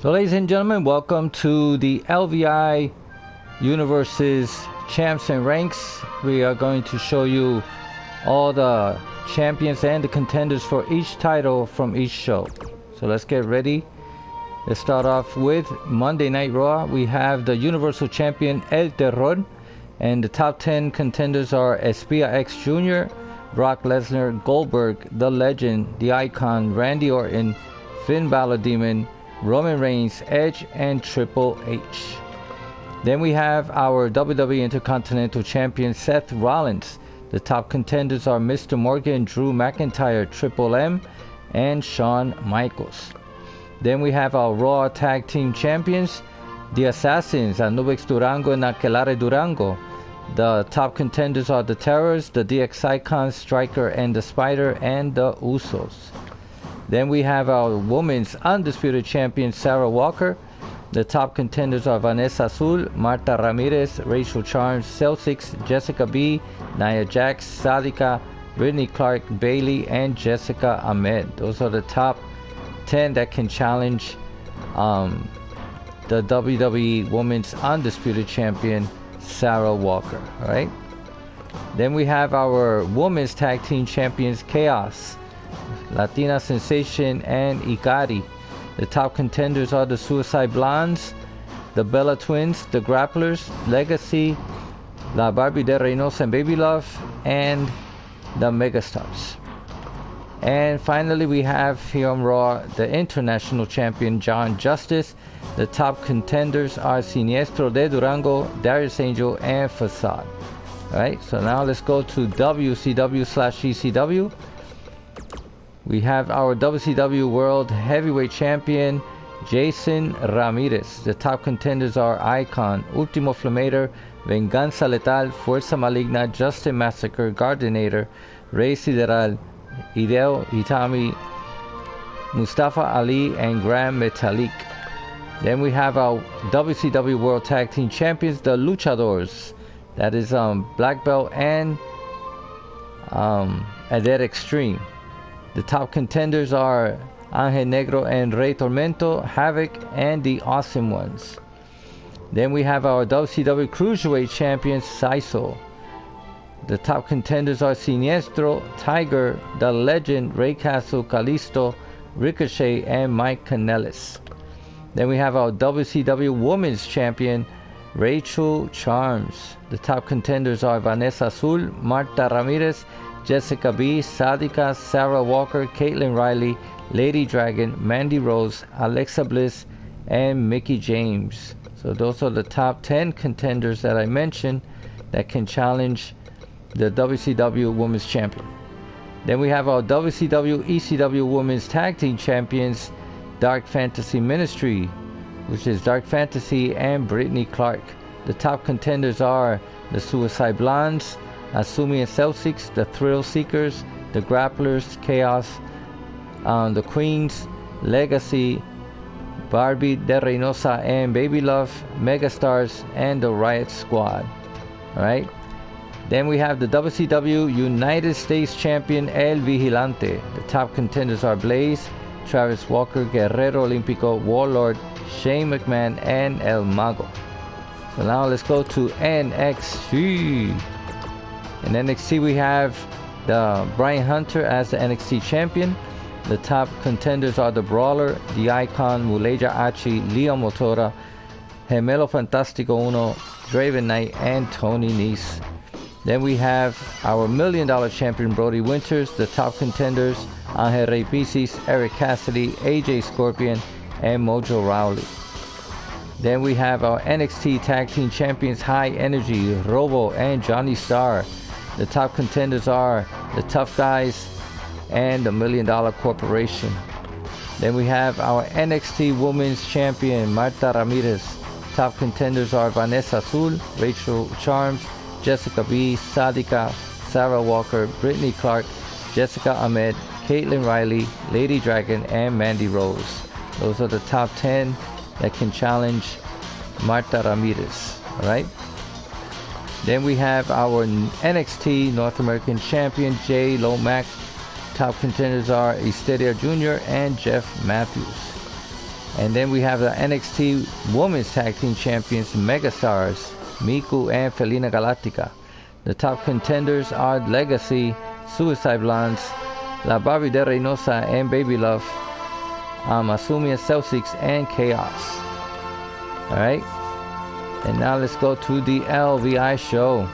So ladies and gentlemen, welcome to the LVI Universe's Champs and Ranks. We are going to show you all the champions and the contenders for each title from each show. So let's get ready. Let's start off with Monday Night Raw. We have the Universal Champion El Terror, and the top 10 contenders are Espia X Jr., Brock Lesnar, Goldberg, The Legend, The Icon, Randy Orton, Finn Balor Demon, Roman Reigns, Edge, and Triple H. Then we have our WWE Intercontinental Champion Seth Rollins. The top contenders are Mr. Morgan, Drew McIntyre, Triple M, and Shawn Michaels. Then we have our Raw Tag Team Champions, the Assassins, Anubis Durango and Aquelarre Durango. The top contenders are the Terrors, the DX Icons, Striker and the Spider, and the Usos. Then we have our Women's Undisputed Champion Sarah Walker. The top contenders are Vanessa Azul, Marta Ramirez, Rachel Charms, Celtics, Jessica B, Nia Jax, Sadika, Brittany Clark, Bayley, and Jessica Ahmed. Those are the top 10 that can challenge the WWE Women's Undisputed Champion Sarah Walker. All right. Then we have our Women's Tag Team Champions Chaos, Latina Sensation, and Ikari. The top contenders are the Suicide Blondes, the Bella Twins, the Grapplers, Legacy, La Barbie de Reynosa and Baby Love, and the Megastars. And finally, we have here on Raw the International Champion John Justice. The top contenders are Siniestro de Durango, Darius Angel, and Facade. Alright, so now let's go to WCW/ECW. We have our WCW World Heavyweight Champion Jason Ramirez. The top contenders are Icon, Ultimo Flamator, Venganza Letal, Fuerza Maligna, Justin Massacre, Gardinator, Rey Sideral, Hideo Itami, Mustafa Ali, and Grand Metalik. Then we have our WCW World Tag Team Champions, the Luchadors. That is Black Belt and Adet Extreme. The top contenders are Angel Negro and Rey Tormento, Havoc, and the Awesome Ones. Then we have our WCW Cruiserweight Champion Saiso. The top contenders are Siniestro, Tiger, The Legend, Ray Castle, Kalisto, Ricochet, and Mike Kanellis. Then we have our WCW Women's Champion Rachel Charms. The top contenders are Vanessa Azul, Marta Ramirez, Jessica B, Sadika, Sarah Walker, Caitlin Riley, Lady Dragon, Mandy Rose, Alexa Bliss, and Mickie James. So those are the top 10 contenders that I mentioned that can challenge the WCW Women's Champion. Then we have our WCW ECW Women's Tag Team Champions Dark Fantasy Ministry, which is Dark Fantasy and Brittany Clark. The top contenders are the Suicide Blondes, Asumi and Celtics, the Thrill Seekers, the Grapplers, Chaos, the Queens, Legacy, Barbie de Reynosa and Baby Love, Megastars, and the Riot Squad. Alright. Then we have the WCW United States Champion El Vigilante. The top contenders are Blaze, Travis Walker, Guerrero Olímpico, Warlord, Shane McMahon, and El Mago. So now let's go to NXT. In NXT we have the Brian Hunter as the NXT Champion. The top contenders are the Brawler, the Icon, Muleja Achi, Leo Motora, Gemelo Fantástico Uno, Draven Knight, and Tony Nese. Then we have our $1 Million Champion Brody Winters. The top contenders Angel Rey Pisces, Eric Cassidy, AJ Scorpion, and Mojo Rawley. Then we have our NXT Tag Team Champions High Energy, Robo, and Johnny Starr. The top contenders are the Tough Guys and the $1 Million Corporation. Then we have our NXT Women's Champion Marta Ramirez. Top contenders are Vanessa Azul, Rachel Charms, Jessica B, Sadika, Sarah Walker, Brittany Clark, Jessica Ahmed, Caitlin Riley, Lady Dragon, and Mandy Rose. Those are the top 10 that can challenge Marta Ramirez. Alright. Then we have our NXT North American Champion Jay Lomax. Top contenders are Esteria Jr. and Jeff Matthews. And then we have the NXT Women's Tag Team Champions Megastars, Miku and Felina Galactica. The top contenders are Legacy, Suicide Blondes, La Barbie de Reynosa and Baby Love, Asumi and Celtics and Chaos. Alright. And now let's go to the LVI show.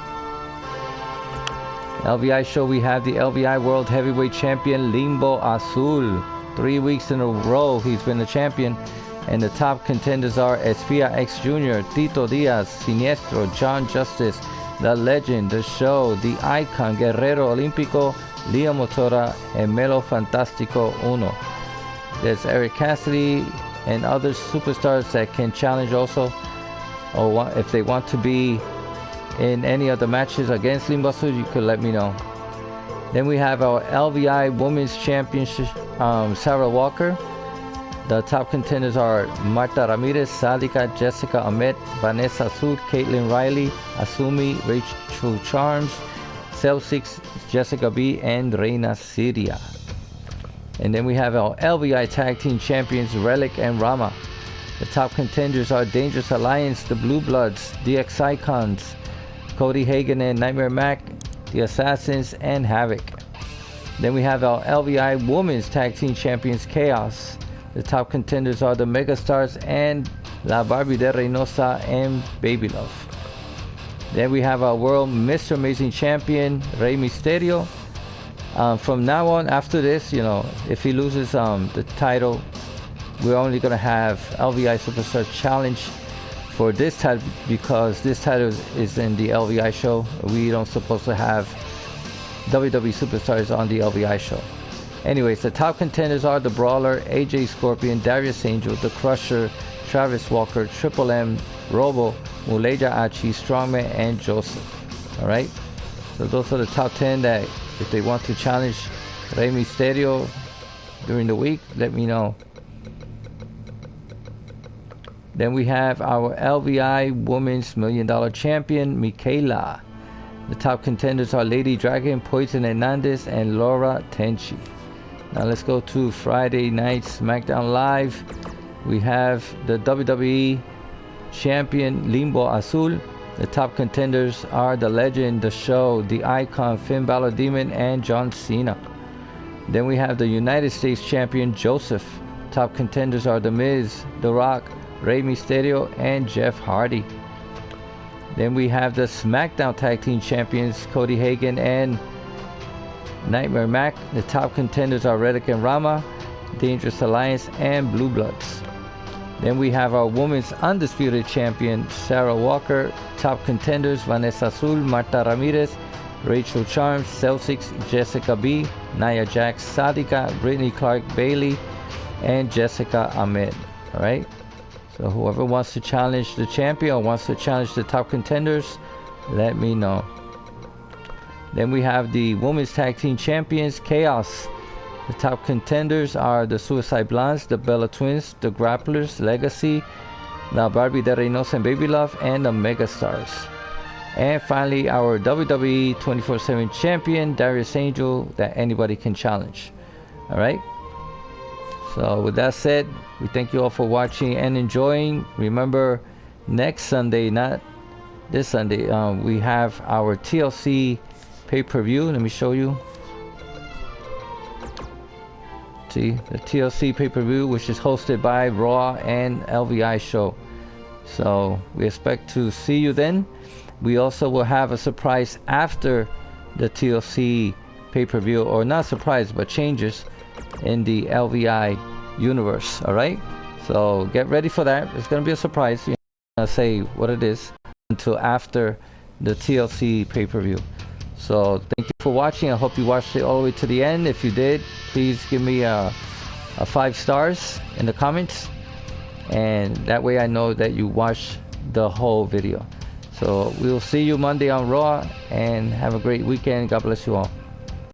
LVI show, we have the LVI World Heavyweight Champion Limbo Azul. 3 weeks in a row he's been the champion. And the top contenders are Espia X Jr., Tito Diaz, Siniestro, John Justice, The Legend, The Show, The Icon, Guerrero Olímpico, Leo Motora, and Melo Fantastico Uno. There's Eric Cassidy and other superstars that can challenge also, or if they want to be in any of the matches against Limbo Azul, you could let me know. Then we have our LVI Women's Championship, Sarah Walker. The top contenders are Marta Ramirez, Sadika, Jessica Ahmed, Vanessa Sud, Caitlin Riley, Asumi, Rachel Charms, Celtics, Jessica B, and Reina Siria. And then we have our LVI Tag Team Champions Relic and Rama. The top contenders are Dangerous Alliance, the Blue Bloods, DX Icons, Cody Hagan and Nightmare Mac, the Assassins, and Havoc. Then we have our LVI Women's Tag Team Champions Chaos. The top contenders are the Megastars and La Barbie de Reynosa and Baby Love. Then we have our World Mr. Amazing Champion Rey Mysterio. From now on, after this, you know, if he loses the title, we're only going to have LVI Superstar Challenge for this title, because this title is in the LVI show. We don't supposed to have WWE Superstars on the LVI show. Anyways, the top contenders are the Brawler, AJ Scorpion, Darius Angel, the Crusher, Travis Walker, Triple M, Robo, Muleja Achi, Strongman, and Joseph. Alright? So those are the top 10 that, if they want to challenge Rey Mysterio during the week, let me know. Then we have our LVI Women's $1 Million Champion, Michaela. The top contenders are Lady Dragon, Poison Hernandez, and Laura Tenchi. Now let's go to Friday night Smackdown Live. We have the WWE Champion Limbo Azul. The top contenders are The Legend, The Show, The Icon, Finn Balor Demon, and John Cena. Then we have the United States Champion Joseph. Top contenders are The Miz, The Rock, Rey Mysterio, and Jeff Hardy. Then we have the SmackDown Tag Team Champions Cody Hagan and Nightmare Mac. The top contenders are Relic and Rama, Dangerous Alliance, and Blue Bloods. Then we have our Women's Undisputed Champion Sarah Walker. Top contenders Vanessa Azul, Marta Ramirez, Rachel Charms, Celtics, Jessica B, Nia Jax, Sadika, Brittany Clark, Bailey, and Jessica Ahmed. Alright, so whoever wants to challenge the champion or wants to challenge the top contenders, let me know. Then we have the Women's Tag Team Champions Chaos. The top contenders are the Suicide Blondes, the Bella Twins, the Grapplers, Legacy, La Barbie de Reynosa and Baby Love, and the Megastars. And finally, our WWE 24/7 Champion Darius Angel, that anybody can challenge. Alright, so with that said, we thank you all for watching and enjoying. Remember, next Sunday, not this Sunday, we have our TLC pay-per-view. Let me show you. See, the TLC pay-per-view, which is hosted by Raw and LVI show. So we expect to see you then. We also will have a surprise after the TLC pay-per-view, or not surprise, but changes in the LVI universe. Alright, so get ready for that. It's going to be a surprise. You're not going to say what it is until after the TLC pay-per-view. So thank you for watching. I hope you watched it all the way to the end. If you did, please give me a 5 stars in the comments, and that way I know that you watched the whole video. So we'll see you Monday on Raw, and have a great weekend. God bless you all.